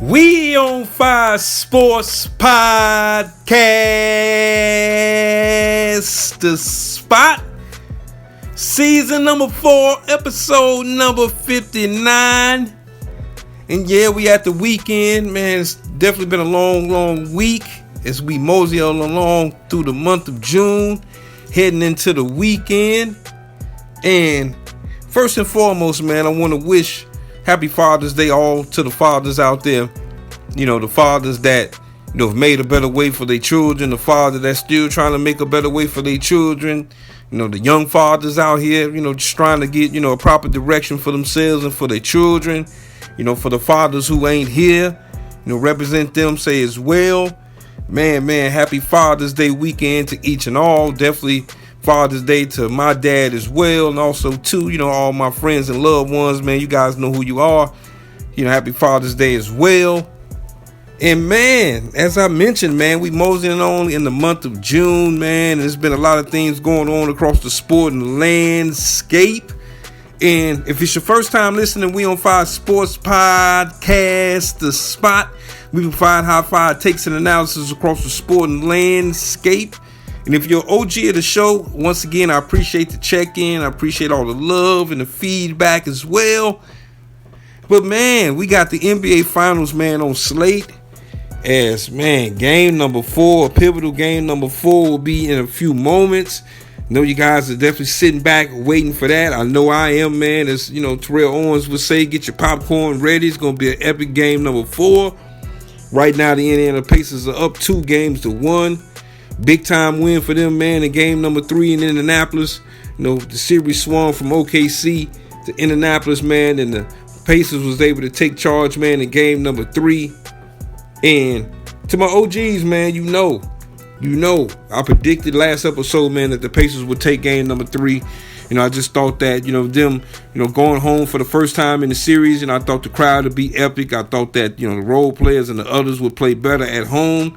We on Fire Sports Podcast, the spot, season number 4, episode number 59. And yeah, we at the weekend, man. It's definitely been a long week as we mosey along through the month of June, heading into the weekend. And first and foremost, man, I want to wish Happy Father's Day all to the fathers out there. You know, the fathers that, have made a better way for their children. The father that's still trying to make a better way for their children. The young fathers out here, just trying to get, a proper direction for themselves and for their children. For the fathers who ain't here, represent them, say as well. Man, happy Father's Day weekend to each and all. Definitely Father's Day to my dad as well, and also to, all my friends and loved ones, man. You guys know who you are. Happy Father's Day as well. And man, as I mentioned, man, we moseying on in the month of June, man. There's been a lot of things going on across the sporting landscape. And if it's your first time listening, we on Fire Sports Podcast, the spot. We provide high-five takes and analysis across the sporting landscape. And if you're OG of the show, once again, I appreciate the check-in. I appreciate all the love and the feedback as well. But, man, we got the NBA Finals, man, on slate. As, man, game number 4, pivotal game number 4 will be in a few moments. I know you guys are definitely sitting back waiting for that. I know I am, man. As, Terrell Owens would say, get your popcorn ready. It's going to be an epic game number 4. Right now, the Indiana Pacers are up 2-1. Big time win for them, man, in game number 3 in Indianapolis. The series swung from OKC to Indianapolis, man, and the Pacers was able to take charge, man, in game number 3. And to my OGs, man, I predicted last episode, man, that the Pacers would take game number 3. I just thought that, them, going home for the first time in the series, and I thought the crowd would be epic. I thought that, the role players and the others would play better at home.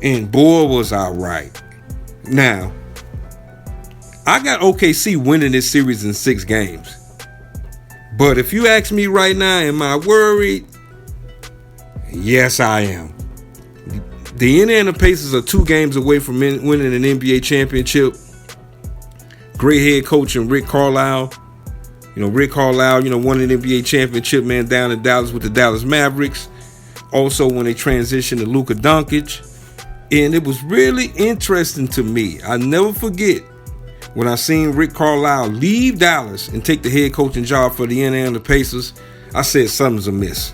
And boy, was I right. Now, I got OKC winning this series in 6 games. But if you ask me right now, am I worried? Yes, I am. The Indiana Pacers are 2 games away from winning an NBA championship. Great head coach and Rick Carlisle. Rick Carlisle, won an NBA championship, man, down in Dallas with the Dallas Mavericks. Also, when they transitioned to Luka Doncic. And it was really interesting to me. I never forget when I seen Rick Carlisle leave Dallas and take the head coaching job for the Indiana Pacers. I said something's amiss.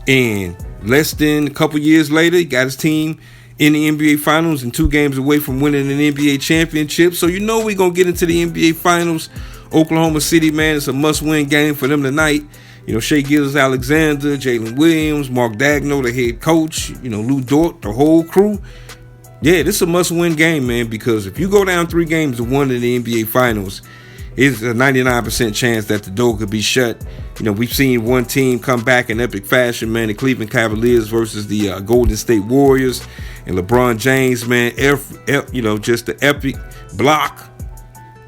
And less than a couple years later, he got his team in the NBA Finals and 2 games away from winning an NBA championship. So we're going to get into the NBA Finals. Oklahoma City, man, it's a must-win game for them tonight. Shai Gilgeous-Alexander, Jalen Williams, Mark Daigneault, the head coach, Lou Dort, the whole crew. Yeah, this is a must-win game, man, because if you go down 3 games to 1 in the NBA Finals, it's a 99% chance that the door could be shut. We've seen one team come back in epic fashion, man, the Cleveland Cavaliers versus the Golden State Warriors. And LeBron James, man, just the epic block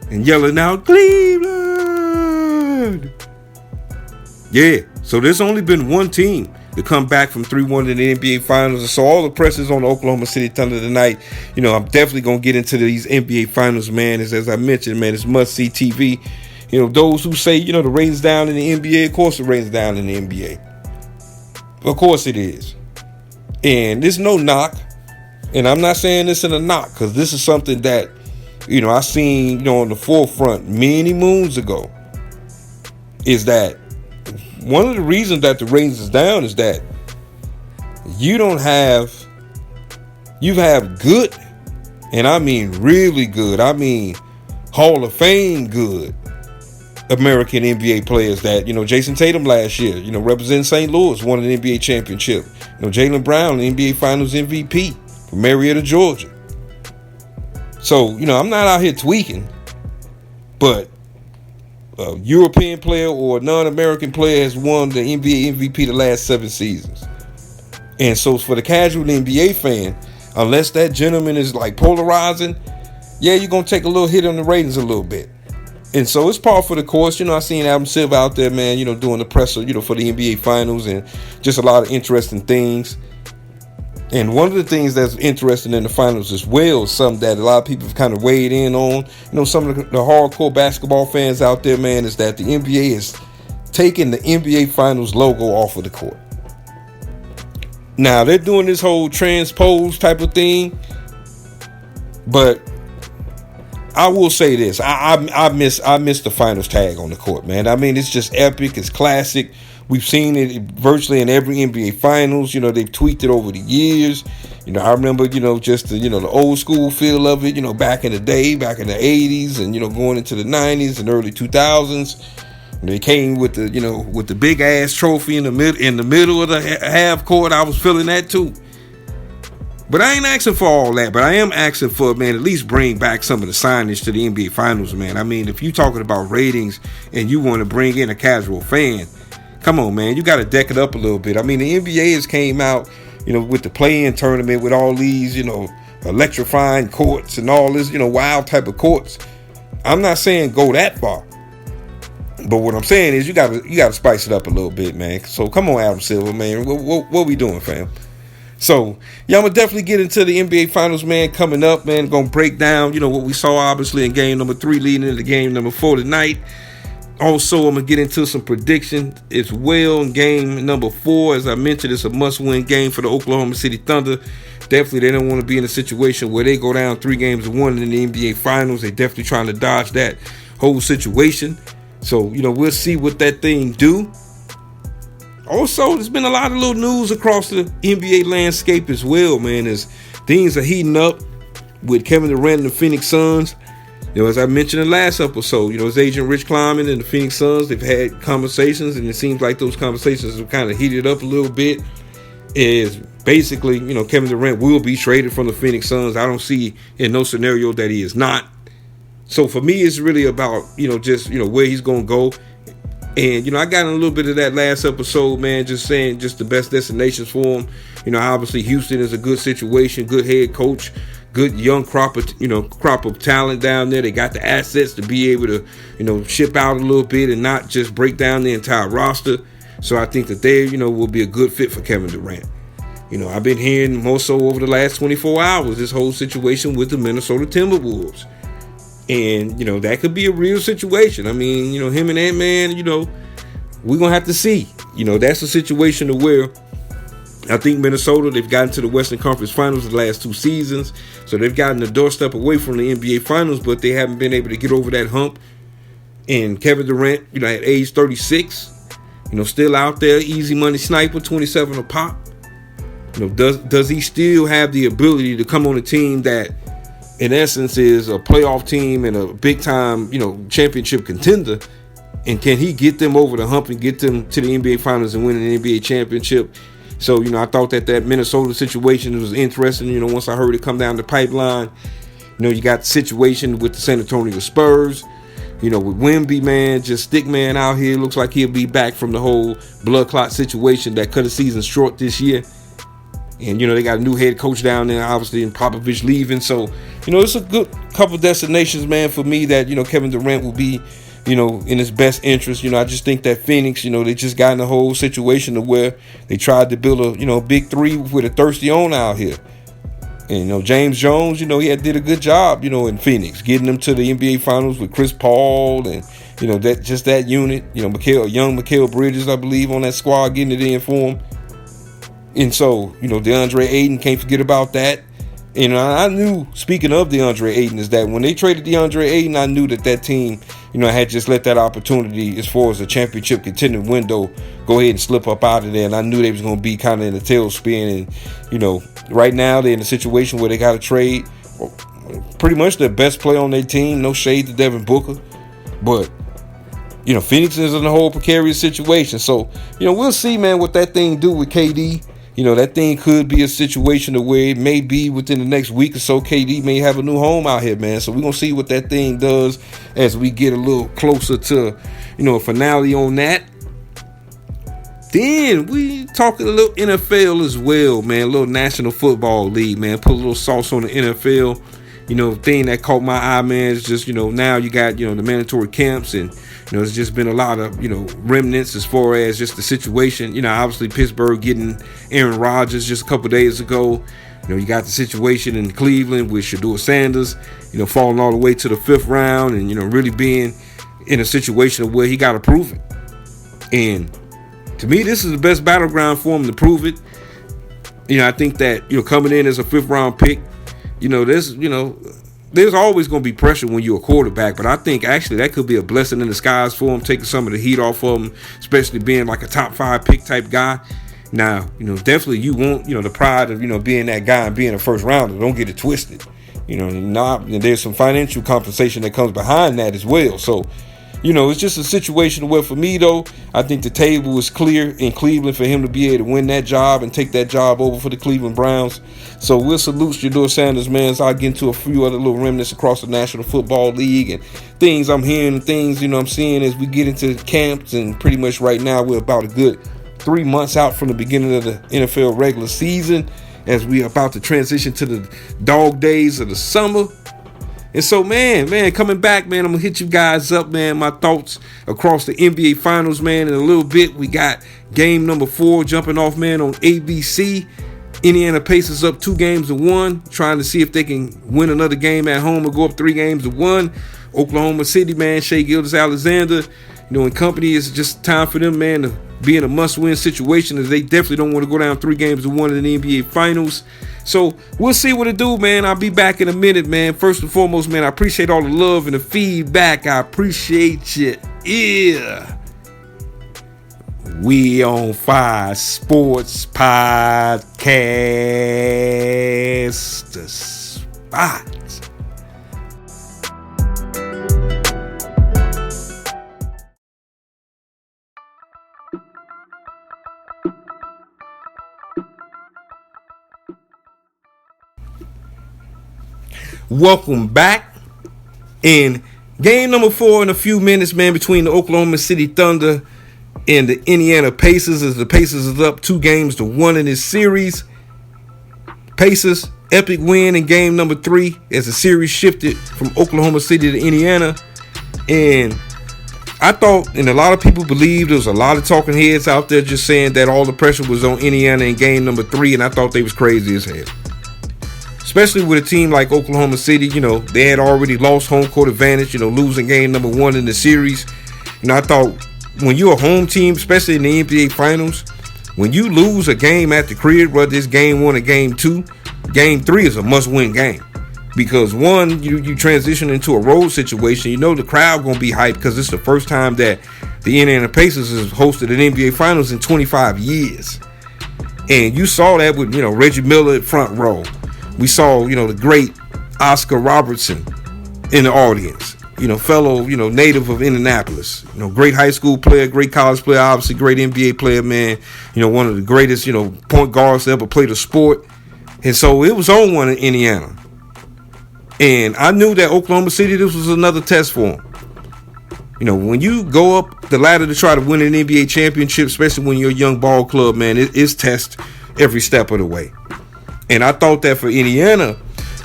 and yelling out, Cleveland! Yeah, so there's only been one team to come back from 3-1 in the NBA Finals. So all the press is on the Oklahoma City Thunder tonight. I'm definitely going to get into these NBA Finals, man. As I mentioned, man, it's must-see TV. Those who say, the ratings down in the NBA, of course the ratings down in the NBA. Of course it is. And there's no knock. And I'm not saying this in a knock, because this is something that, I seen, on the forefront many moons ago, is that one of the reasons that the ratings is down is that you have good, and I mean really good, I mean Hall of Fame good American NBA players that, Jason Tatum last year, representing St. Louis, won an NBA championship. Jaylen Brown, NBA Finals MVP from Marietta, Georgia. So, I'm not out here tweaking, but a European player or a non-American player has won the NBA MVP the last 7 seasons. And so for the casual NBA fan, unless that gentleman is like polarizing, yeah, you're going to take a little hit on the ratings a little bit. And so it's par for the course. I seen Adam Silver out there, man, doing the presser, for the NBA Finals, and just a lot of interesting things. And one of the things that's interesting in the finals as well, something that a lot of people have kind of weighed in on, some of the hardcore basketball fans out there, man, is that the NBA is taking the NBA Finals logo off of the court. Now, they're doing this whole transpose type of thing, but I will say this. I miss the finals tag on the court, man. I mean, it's just epic. It's classic. We've seen it virtually in every NBA Finals. They've tweaked it over the years. I remember, just the, the old school feel of it, back in the day, back in the 80s and, going into the 90s and early 2000s. They came with the, with the big ass trophy in the middle of the half court. I was feeling that too. But I ain't asking for all that. But I am asking for, man, at least bring back some of the signage to the NBA Finals, man. I mean, if you're talking about ratings and you want to bring in a casual fan, come on, man. You got to deck it up a little bit. I mean, the NBA has came out, with the play-in tournament with all these, electrifying courts and all this, wild type of courts. I'm not saying go that far. But what I'm saying is you got to spice it up a little bit, man. So come on, Adam Silver, man. What we doing, fam? So, yeah, I'm going to definitely get into the NBA Finals, man, coming up, man. Going to break down, what we saw, obviously, in game number 3 leading into game number 4 tonight. Also, I'm going to get into some predictions as well in game number 4. As I mentioned, it's a must-win game for the Oklahoma City Thunder. Definitely, they don't want to be in a situation where they go down 3-1 in the NBA Finals. They're definitely trying to dodge that whole situation. So, we'll see what that thing do. Also, there's been a lot of little news across the NBA landscape as well, man, as things are heating up with Kevin Durant and the Phoenix Suns. As I mentioned in the last episode, his agent Rich Kleiman and the Phoenix Suns, they've had conversations, and it seems like those conversations have kind of heated up a little bit. Is basically, Kevin Durant will be traded from the Phoenix Suns. I don't see in no scenario that he is not. So for me, it's really about, just, where he's going to go. And, I got in a little bit of that last episode, man, just saying just the best destinations for him. Obviously Houston is a good situation, good head coach, good young crop of talent down there. They got the assets to be able to, ship out a little bit and not just break down the entire roster. So I think that they, will be a good fit for Kevin Durant. I've been hearing more so over the last 24 hours, this whole situation with the Minnesota Timberwolves. And, that could be a real situation. I mean, him and that man, we're going to have to see. That's a situation to where I think Minnesota, they've gotten to the Western Conference Finals the last 2 seasons. So they've gotten a doorstep away from the NBA Finals, but they haven't been able to get over that hump. And Kevin Durant, at age 36, still out there, easy money sniper, 27 a pop. Does he still have the ability to come on a team that, in essence, is a playoff team and a big time, championship contender? And can he get them over the hump and get them to the NBA Finals and win an NBA championship? So, I thought that Minnesota situation was interesting. Once I heard it come down the pipeline, you got the situation with the San Antonio Spurs. With Wemby, man, just stick man out here. Looks like he'll be back from the whole blood clot situation that cut the season short this year. And, they got a new head coach down there, obviously, and Popovich leaving. So, it's a good couple destinations, man, for me that, Kevin Durant will be, in his best interest. I just think that Phoenix, they just got in a whole situation to where they tried to build a, big three with a thirsty owner out here. And, James Jones, he did a good job, in Phoenix, getting them to the NBA Finals with Chris Paul and, that unit. Young Mikal Bridges, I believe, on that squad, getting it in for him. And so, DeAndre Ayton, can't forget about that. And I knew, speaking of DeAndre Ayton, is that when they traded DeAndre Ayton, I knew that team, had just let that opportunity as far as a championship contending window go ahead and slip up out of there. And I knew they was going to be kind of in a tailspin. And, right now they're in a situation where they got to trade pretty much their best player on their team. No shade to Devin Booker. But, Phoenix is in a whole precarious situation. So, we'll see, man, what that thing do with KD. That thing could be a situation where it may be within the next week or so, KD may have a new home out here, man. So we're going to see what that thing does as we get a little closer to, a finale on that. Then we talking a little NFL as well, man. A little National Football League, man. Put a little sauce on the NFL. thing that caught my eye, man, is just, now you got, the mandatory camps, and, it's just been a lot of, remnants as far as just the situation. Obviously Pittsburgh getting Aaron Rodgers just a couple days ago. You got the situation in Cleveland with Shedeur Sanders, falling all the way to the 5th round and, really being in a situation where he got to prove it. And to me, this is the best battleground for him to prove it. I think that, coming in as a 5th round pick, there's always going to be pressure when you're a quarterback, but I think actually that could be a blessing in disguise for him, taking some of the heat off of him, especially being like a top 5 pick type guy. Now, definitely you want, the pride of, being that guy and being a first rounder. Don't get it twisted. And there's some financial compensation that comes behind that as well. So, it's just a situation where, for me, though, I think the table is clear in Cleveland for him to be able to win that job and take that job over for the Cleveland Browns. So we'll salute Shedeur Sanders, man. So I'll get into a few other little remnants across the National Football League and things I'm hearing and things, I'm seeing as we get into camps. And pretty much right now we're about a good 3 months out from the beginning of the NFL regular season as we are about to transition to the dog days of the summer. And so, man, coming back, man, I'm going to hit you guys up, man, my thoughts across the NBA Finals, man. In a little bit, we got game number 4 jumping off, man, on ABC. Indiana Pacers up 2-1, trying to see if they can win another game at home or go up 3-1. Oklahoma City, man, Shai Gilgeous-Alexander, and company, it's just time for them, man, to be in a must-win situation, as they definitely don't want to go down 3-1 in the NBA Finals. So we'll see what it do, man. I'll be back in a minute, man. First and foremost, man, I appreciate all the love and the feedback. I appreciate you. Yeah. We on Fire Sports Podcast, the spot. Welcome back. In game number 4 in a few minutes, man, between the Oklahoma City Thunder and the Indiana Pacers, as the Pacers is up 2-1 in this series. Pacers, epic win in game number 3 as the series shifted from Oklahoma City to Indiana. And I thought, and a lot of people believed, there was a lot of talking heads out there just saying that all the pressure was on Indiana in game number 3, and I thought they was crazy as hell. Especially with a team like Oklahoma City, they had already lost home court advantage, losing game number 1 in the series. I thought when you're a home team, especially in the NBA Finals, when you lose a game at the crib, whether it's game 1 or game 2, game 3 is a must-win game. Because one, you transition into a road situation, the crowd going to be hyped because it's the first time that the Indiana Pacers has hosted an NBA Finals in 25 years. And you saw that with, Reggie Miller at front row. We saw, the great Oscar Robertson in the audience, fellow, native of Indianapolis, great high school player, great college player, obviously great NBA player, man, one of the greatest, point guards to ever play the sport. And so it was on one in Indiana. And I knew that Oklahoma City, this was another test for them. When you go up the ladder to try to win an NBA championship, especially when you're a young ball club, man, it's test every step of the way. And I thought that for Indiana,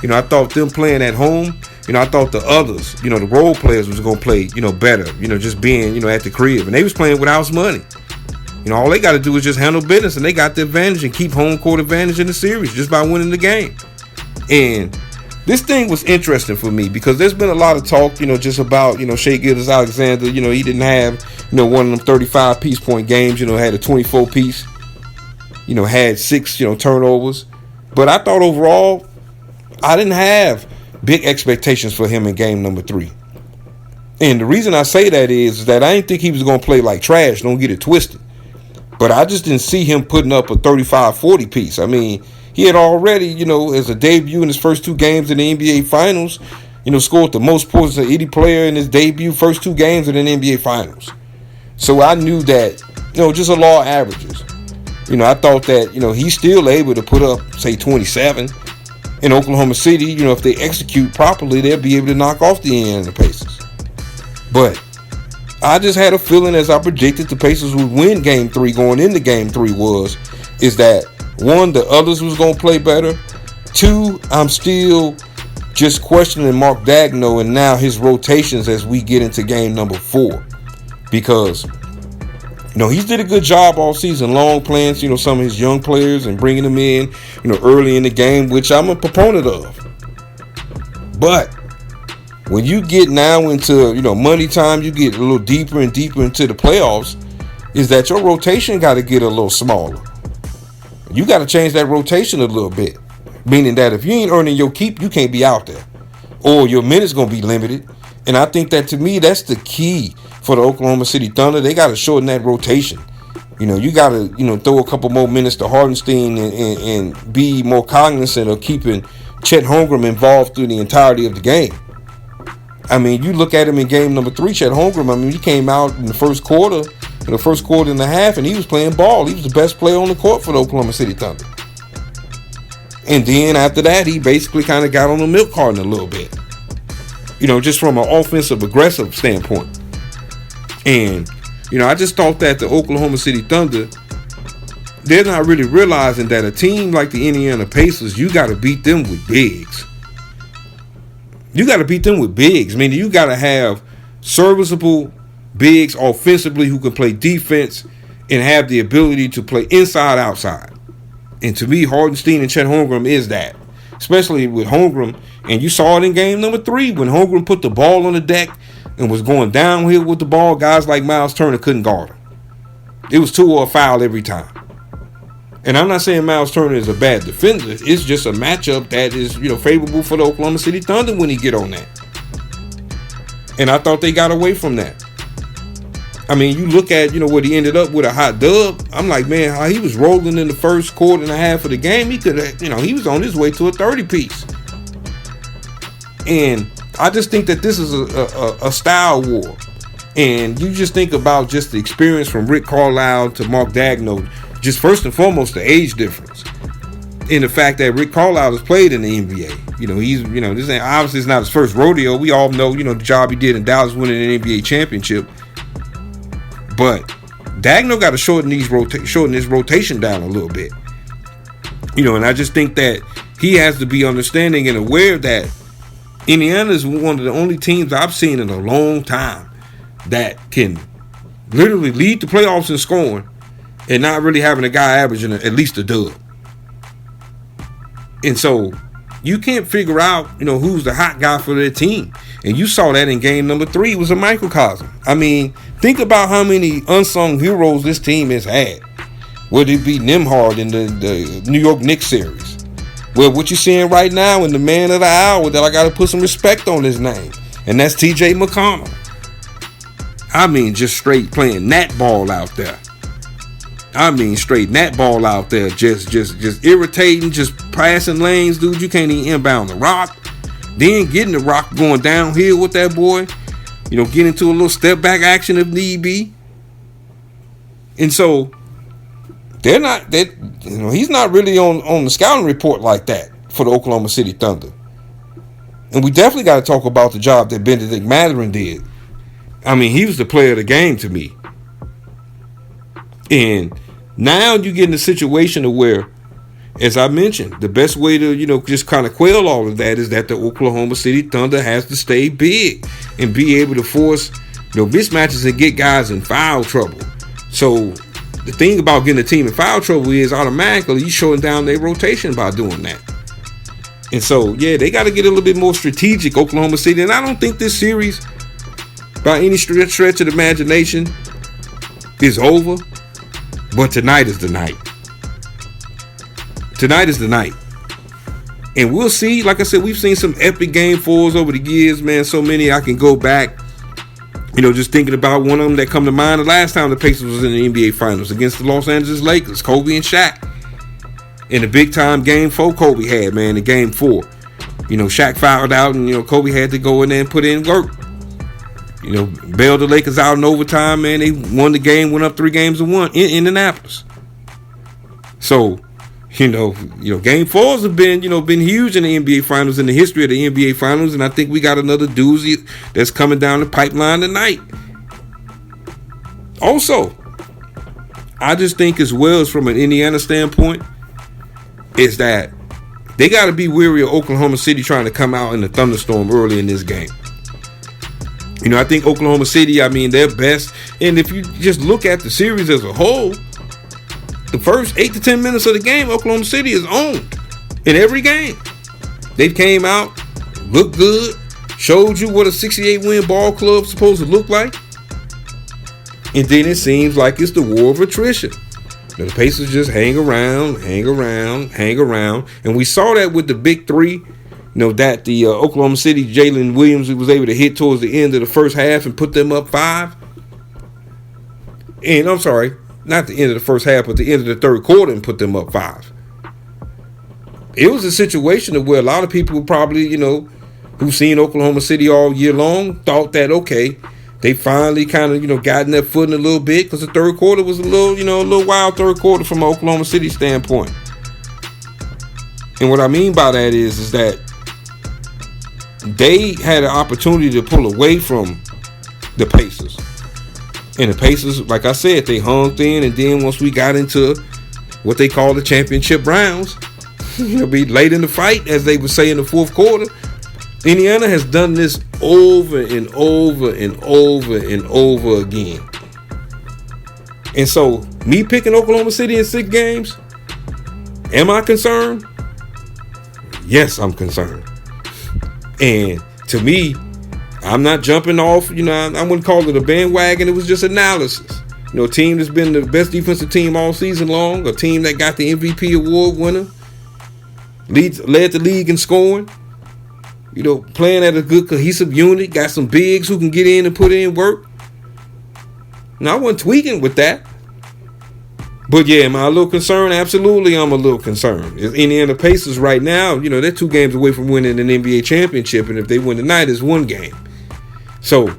I thought them playing at home, I thought the others, the role players was going to play, better, just being, at the crib. And they was playing with house money. All they got to do is just handle business, and they got the advantage and keep home court advantage in the series just by winning the game. And this thing was interesting for me because there's been a lot of talk, just about, Shai Gilgeous-Alexander, he didn't have, one of them 35-piece point games, had a 24-piece, had 6, turnovers. But I thought overall, I didn't have big expectations for him in game number 3. And the reason I say that is that I didn't think he was going to play like trash. Don't get it twisted. But I just didn't see him putting up a 35-40 piece. I mean, he had already, as a debut in his first 2 games in the NBA Finals, scored the most points of any player in his debut first 2 games in the NBA Finals. So I knew that, just a law of averages. I thought that, he's still able to put up, say, 27 in Oklahoma City. If they execute properly, they'll be able to knock off the Indiana Pacers. But I just had a feeling, as I predicted, the Pacers would win game 3 going into game 3 is that, 1, the others was going to play better. 2, I'm still just questioning Mark Daigneault and now his rotations as we get into game number 4. Because, he's did a good job all season long playing, some of his young players and bringing them in, early in the game, which I'm a proponent of. But when you get now into, money time, you get a little deeper and deeper into the playoffs, is that your rotation got to get a little smaller. You got to change that rotation a little bit. Meaning that if you ain't earning your keep, you can't be out there. Or your minutes going to be limited. And I think that, to me, that's the key for the Oklahoma City Thunder. They got to shorten that rotation. You got to, throw a couple more minutes to Hartenstein and be more cognizant of keeping Chet Holmgren involved through the entirety of the game. I mean, you look at him in game number 3, Chet Holmgren, he came out in the first quarter and a half, and he was playing ball. He was the best player on the court for the Oklahoma City Thunder. And then after that, he basically kind of got on the milk carton a little bit. Just from an offensive, aggressive standpoint. And, I just thought that the Oklahoma City Thunder, they're not really realizing that a team like the Indiana Pacers, you got to beat them with bigs. You got to beat them with bigs. I mean, you got to have serviceable bigs offensively who can play defense and have the ability to play inside, outside. And to me, Hartenstein and Chet Holmgren is that. Especially with Holmgren. And you saw it in game number 3 when Holmgren put the ball on the deck and was going downhill with the ball. Guys like Miles Turner couldn't guard him. It was 2 or a foul every time. And I'm not saying Miles Turner is a bad defender. It's just a matchup that is, favorable for the Oklahoma City Thunder when he get on that. And I thought they got away from that. I mean, you look at, what he ended up with, a hot dub. I'm like, man, how he was rolling in the first quarter and a half of the game. He could have, he was on his way to a 30-piece. And I just think that this is a style war. And you just think about just the experience from Rick Carlisle to Mark Daigneault. Just first and foremost, the age difference. And the fact that Rick Carlisle has played in the NBA. He's, this ain't, obviously it's not his first rodeo. We all know, the job he did in Dallas winning an NBA championship. But Daigneault got to shorten his rotation down a little bit. And I just think that he has to be understanding and aware that Indiana is one of the only teams I've seen in a long time that can literally lead the playoffs in scoring and not really having a guy averaging at least a dub. And so you can't figure out, who's the hot guy for their team. And you saw that in game number 3. It was a microcosm. I mean, think about how many unsung heroes this team has had. Whether it be Nembhard in the New York Knicks series. Well, what you're seeing right now in the man of the hour that I got to put some respect on his name. And that's T.J. McConnell. I mean, just straight playing nat ball out there. Straight nat ball out there. Just irritating, just passing lanes, dude. You can't even inbound the rock. Then getting the rock going downhill with that boy. Get into a little step back action if need be. And so he's not really on the scouting report like that for the Oklahoma City Thunder. And we definitely got to talk about the job that Benedict Mathurin did. I mean, he was the player of the game to me. And now you get in a situation of where, as I mentioned, the best way to, just kind of quell all of that is that the Oklahoma City Thunder has to stay big and be able to force, mismatches and get guys in foul trouble. So the thing about getting a team in foul trouble is automatically you shorten down their rotation by doing that. And so, yeah, they got to get a little bit more strategic, Oklahoma City. And I don't think this series, by any stretch of the imagination, is over. But tonight is the night. Tonight is the night. And we'll see. Like I said, we've seen some epic game 4s over the years, man. So many I can go back. Just thinking about one of them that come to mind. The last time the Pacers was in the NBA Finals against the Los Angeles Lakers, Kobe and Shaq. In the big time game 4 Kobe had, man, in game 4. Shaq fouled out and, Kobe had to go in there and put in work. Bailed the Lakers out in overtime, man. They won the game, went up 3-1 in Indianapolis. So, game 4s have been huge in the NBA Finals, in the history of the NBA Finals, and I think we got another doozy that's coming down the pipeline tonight. Also, I just think as well as from an Indiana standpoint, is that they got to be weary of Oklahoma City trying to come out in a thunderstorm early in this game. You know, I think Oklahoma City, I mean, they're best. And if you just look at the series as a whole, the first 8 to 10 minutes of the game, Oklahoma City is owned in every game. They came out, looked good, showed you what a 68-win ball club's supposed to look like. And then it seems like it's the war of attrition. The Pacers just hang around. And we saw that with the big three, you know, that the Oklahoma City, Jalen Williams was able to hit towards the end of the first half and put them up 5. And I'm sorry, not the end of the first half, but the end of the third quarter and put them up 5. It was a situation where a lot of people probably, you know, who've seen Oklahoma City all year long thought that, okay, they finally kind of, you know, gotten their footing a little bit, because the third quarter was a little wild third quarter from an Oklahoma City standpoint. And what I mean by that is that they had an opportunity to pull away from the Pacers. And the Pacers, like I said, they hung thin. And then once we got into what they call the championship rounds, it'll be late in the fight, as they would say in the fourth quarter. Indiana has done this over and over again. And so, me picking Oklahoma City in 6 games, am I concerned? Yes, I'm concerned. And to me, I'm not jumping off, you know, I wouldn't call it a bandwagon. It was just analysis. You know, a team that's been the best defensive team all season long, a team that got the MVP award winner, led the league in scoring, you know, playing at a good cohesive unit, got some bigs who can get in and put in work. Now, I wasn't tweaking with that. But yeah, am I a little concerned? Absolutely, I'm a little concerned. Indiana Pacers right now, you know, they're 2 games away from winning an NBA championship, and if they win tonight, it's 1 game. So,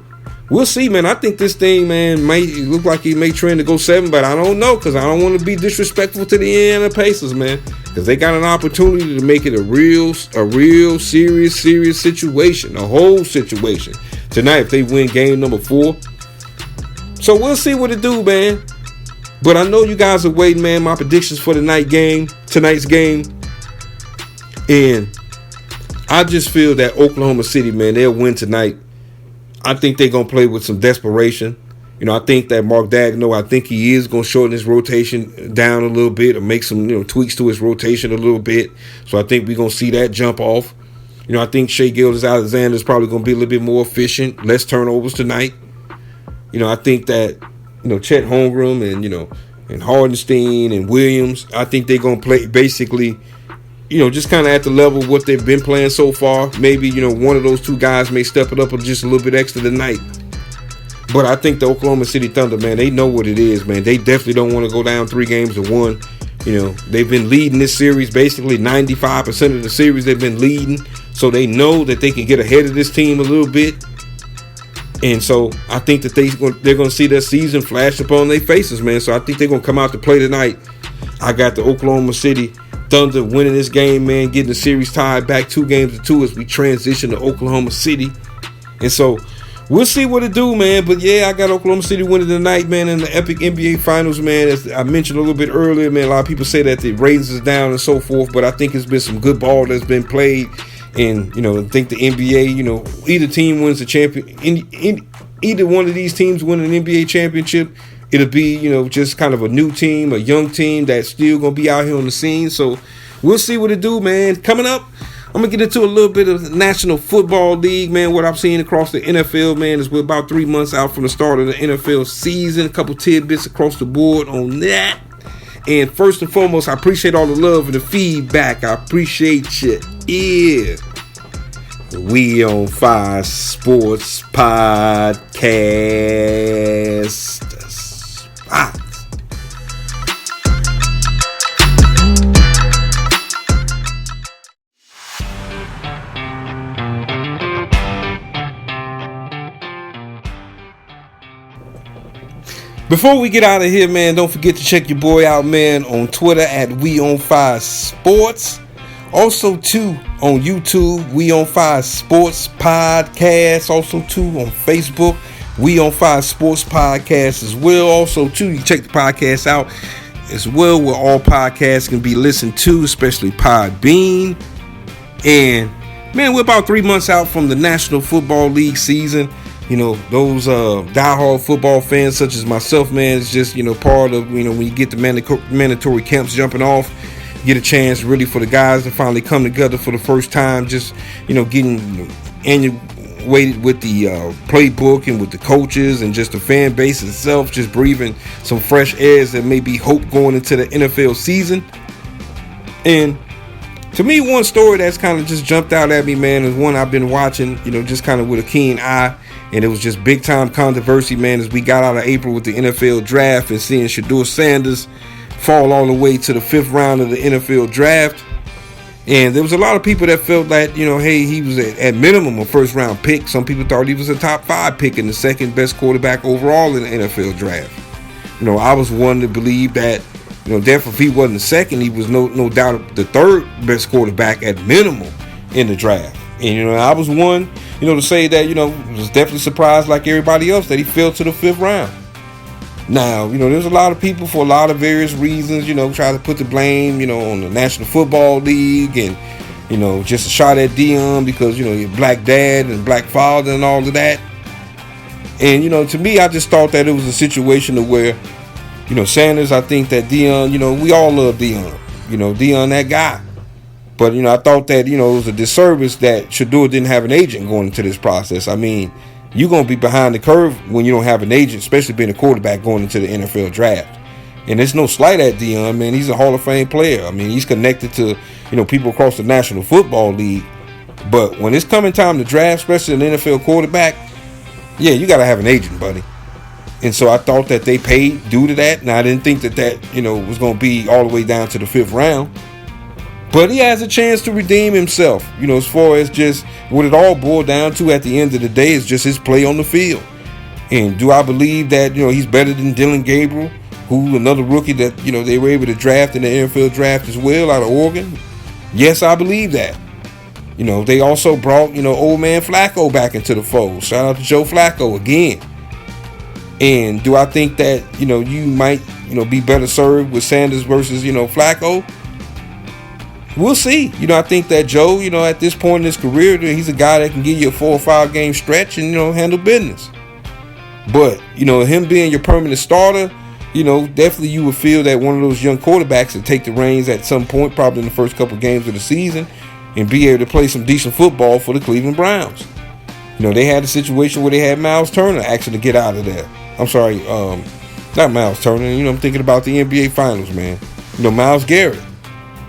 we'll see, man. I think this thing, man, might look like it may trend to go 7, but I don't know, because I don't want to be disrespectful to the Indiana Pacers, man, because they got an opportunity to make it a real serious situation, a whole situation tonight if they win game number 4. So we'll see what it do, man. But I know you guys are waiting, man. My predictions for tonight's game. And I just feel that Oklahoma City, man, they'll win tonight. I think they're going to play with some desperation. You know, I think that Mark Daigneault, I think he is going to shorten his rotation down a little bit or make some, you know, tweaks to his rotation a little bit. So I think we're going to see that jump off. You know, I think Shai Gilgeous-Alexander is probably going to be a little bit more efficient, less turnovers tonight. You know, I think that, you know, Chet Holmgren and, you know, and Hardenstein and Williams, I think they're going to play basically, you know, just kind of at the level of what they've been playing so far. Maybe, you know, one of those 2 guys may step it up just a little bit extra tonight. But I think the Oklahoma City Thunder, man, they know what it is, man. They definitely don't want to go down 3 games to 1. You know, they've been leading this series, basically 95% of the series they've been leading. So they know that they can get ahead of this team a little bit. And so I think that they're going to see their season flash upon their faces, man. So I think they're going to come out to play tonight. I got the Oklahoma City Thunder winning this game, man, getting the series tied back 2 games to 2 as we transition to Oklahoma City. And so we'll see what it do, man. But yeah, I got Oklahoma City winning tonight, man, in the epic NBA Finals, man. As I mentioned a little bit earlier, man, a lot of people say that the ratings is down and so forth, but I think it's been some good ball that's been played. And, you know, I think the NBA, you know, either team wins the either one of these teams win an NBA championship, it'll be, you know, just kind of a new team, a young team that's still going to be out here on the scene. So we'll see what it do, man. Coming up, I'm going to get into a little bit of the National Football League, man. What I've seen across the NFL, man, is we're about 3 months out from the start of the NFL season. A couple tidbits across the board on that. And first and foremost, I appreciate all the love and the feedback. I appreciate you. Yeah. We on Fire Sports Podcast. Before we get out of here, man, don't forget to check your boy out, man, on Twitter at We On Fire Sports. Also, too, on YouTube, We On Fire Sports Podcast. Also, too, on Facebook, We On Fire Sports Podcast as well. Also, too, you can check the podcast out as well, where all podcasts can be listened to, especially Podbean. And man, we're about 3 months out from the National Football League season. You know, those diehard football fans such as myself, man, it's just, you know, part of, you know, when you get the mandatory camps jumping off, you get a chance really for the guys to finally come together for the first time, just, you know, getting annuated with the playbook and with the coaches and just the fan base itself, just breathing some fresh airs that may be hope going into the NFL season. And to me, one story that's kind of just jumped out at me, man, is one I've been watching, you know, just kind of with a keen eye. And it was just big time controversy, man, as we got out of April with the NFL draft and seeing Shedeur Sanders fall all the way to the 5th round of the NFL draft. And there was a lot of people that felt that, you know, hey, he was at minimum a 1st round pick. Some people thought he was a top 5 pick and the 2nd best quarterback overall in the NFL draft. You know, I was one to believe that, you know, therefore if he wasn't the 2nd, he was no doubt the 3rd best quarterback at minimum in the draft. And, you know, I was one, you know, to say that, you know, was definitely surprised like everybody else that he fell to the 5th round. Now, you know, there's a lot of people for a lot of various reasons, you know, try to put the blame, you know, on the National Football League and, you know, just a shot at Deion because, you know, your black dad and black father and all of that. And, you know, to me, I just thought that it was a situation of where, you know, Sanders, I think that Deion, you know, we all love Deion. You know, Deion, that guy. But, you know, I thought that, you know, it was a disservice that Shedeur didn't have an agent going into this process. I mean, you're going to be behind the curve when you don't have an agent, especially being a quarterback going into the NFL draft. And there's no slight at Deion, man. He's a Hall of Fame player. I mean, he's connected to, you know, people across the National Football League. But when it's coming time to draft, especially an NFL quarterback, yeah, you got to have an agent, buddy. And so I thought that they paid due to that. And I didn't think that, you know, was going to be all the way down to the 5th round. But he has a chance to redeem himself, you know, as far as just what it all boiled down to at the end of the day is just his play on the field. And do I believe that, you know, he's better than Dillon Gabriel, who another rookie that, you know, they were able to draft in the NFL draft as well out of Oregon? Yes, I believe that. You know, they also brought, you know, old man Flacco back into the fold. Shout out to Joe Flacco again. And do I think that, you know, you might, you know, be better served with Sanders versus, you know, Flacco? We'll see. You know, I think that Joe, you know, at this point in his career, he's a guy that can give you a 4 or 5 game stretch and, you know, handle business. But, you know, him being your permanent starter, you know, definitely you would feel that one of those young quarterbacks would take the reins at some point, probably in the first couple games of the season, and be able to play some decent football for the Cleveland Browns. You know, they had a situation where they had Myles Turner actually get out of there. I'm sorry, not Myles Turner. You know, I'm thinking about the NBA Finals, man. You know, Myles Garrett.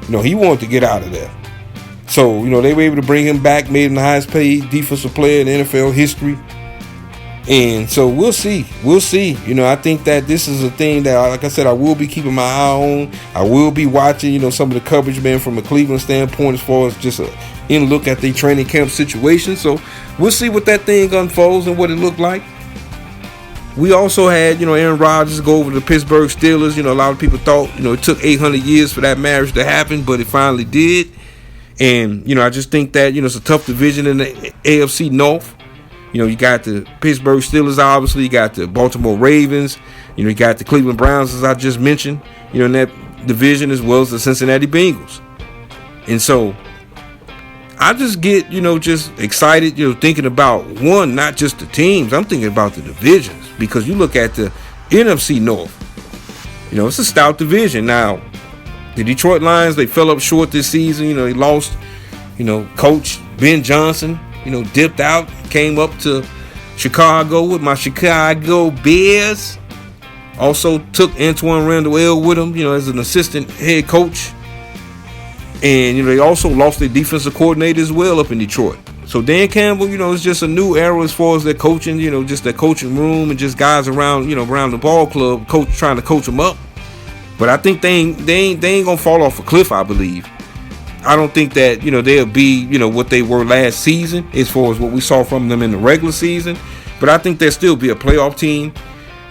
You know, he wanted to get out of there. So, you know, they were able to bring him back, made him the highest paid defensive player in NFL history. And so we'll see. We'll see. You know, I think that this is a thing that, like I said, I will be keeping my eye on. I will be watching, you know, some of the coverage, man, from a Cleveland standpoint as far as just a in look at the training camp situation. So we'll see what that thing unfolds and what it looked like. We also had, you know, Aaron Rodgers go over to the Pittsburgh Steelers. You know, a lot of people thought, you know, it took 800 years for that marriage to happen, but it finally did. And, you know, I just think that, you know, it's a tough division in the AFC North. You know, you got the Pittsburgh Steelers, obviously. You got the Baltimore Ravens. You know, you got the Cleveland Browns, as I just mentioned, you know, in that division, as well as the Cincinnati Bengals. And so I just get, you know, just excited, you know, thinking about one, not just the teams. I'm thinking about the divisions, because you look at the NFC North. You know, it's a stout division. Now, the Detroit Lions, they fell up short this season. You know, they lost, you know, coach Ben Johnson, you know, dipped out, came up to Chicago with my Chicago Bears. Also took Antoine Randall El with him, you know, as an assistant head coach. And, you know, they also lost their defensive coordinator as well up in Detroit. So Dan Campbell, you know, it's just a new era as far as their coaching, you know, just their coaching room and just guys around, you know, around the ball club, coach trying to coach them up. But I think they ain't gonna fall off a cliff, I believe. I don't think that, you know, they'll be, you know, what they were last season as far as what we saw from them in the regular season. But I think they'll still be a playoff team.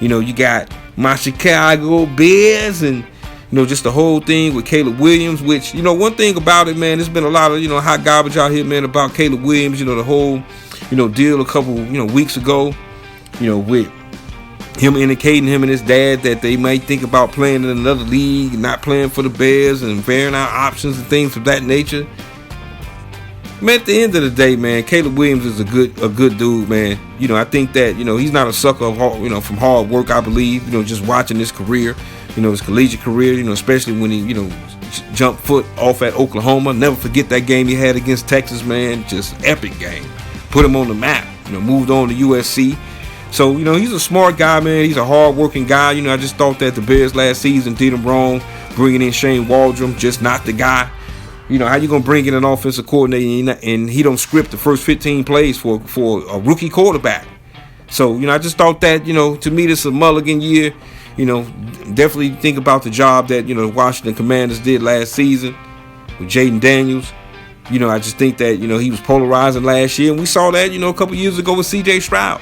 You know, you got my Chicago Bears and, you know, just the whole thing with Caleb Williams, which, you know, one thing about it, man, there's been a lot of, you know, hot garbage out here, man, about Caleb Williams, you know, the whole, you know, deal a couple, you know, weeks ago, you know, with him indicating, him and his dad, that they might think about playing in another league, not playing for the Bears and varying out options and things of that nature. Man, at the end of the day, man, Caleb Williams is a good dude, man. You know, I think that, you know, he's not a sucker of from hard work, I believe. You know, just watching his career, you know, his collegiate career, you know, especially when he, you know, jumped foot off at Oklahoma. Never forget that game he had against Texas, man. Just epic game. Put him on the map. You know, moved on to USC. So, you know, he's a smart guy, man. He's a hard-working guy. You know, I just thought that the Bears last season did him wrong, bringing in Shane Waldron, just not the guy. You know, how you going to bring in an offensive coordinator and he don't script the first 15 plays for a rookie quarterback? So, you know, I just thought that, you know, to me, this is a mulligan year. You know, definitely think about the job that, you know, the Washington Commanders did last season with Jaden Daniels. You know, I just think that, you know, he was polarizing last year. And we saw that, you know, a couple years ago with C.J. Stroud.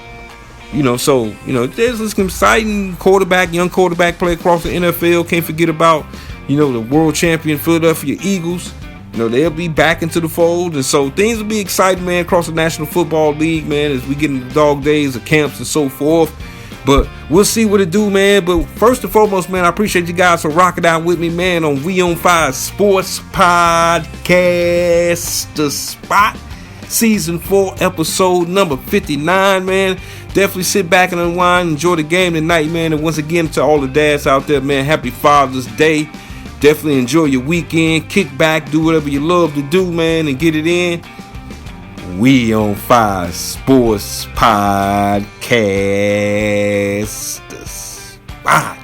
You know, so, you know, there's this exciting young quarterback play across the NFL. Can't forget about, you know, the world champion Philadelphia Eagles. You know, they'll be back into the fold. And so things will be exciting, man, across the National Football League, man, as we get into the dog days of camps and so forth. But we'll see what it do, man. But first and foremost, man, I appreciate you guys for rocking out with me, man, on We On Fire Sports Podcast, The Spot, Season 4, Episode number 59, man. Definitely sit back and unwind, enjoy the game tonight, man. And once again, to all the dads out there, man, happy Father's Day. Definitely enjoy your weekend. Kick back, do whatever you love to do, man, and get it in. We On Fire Sports Podcast. Bye.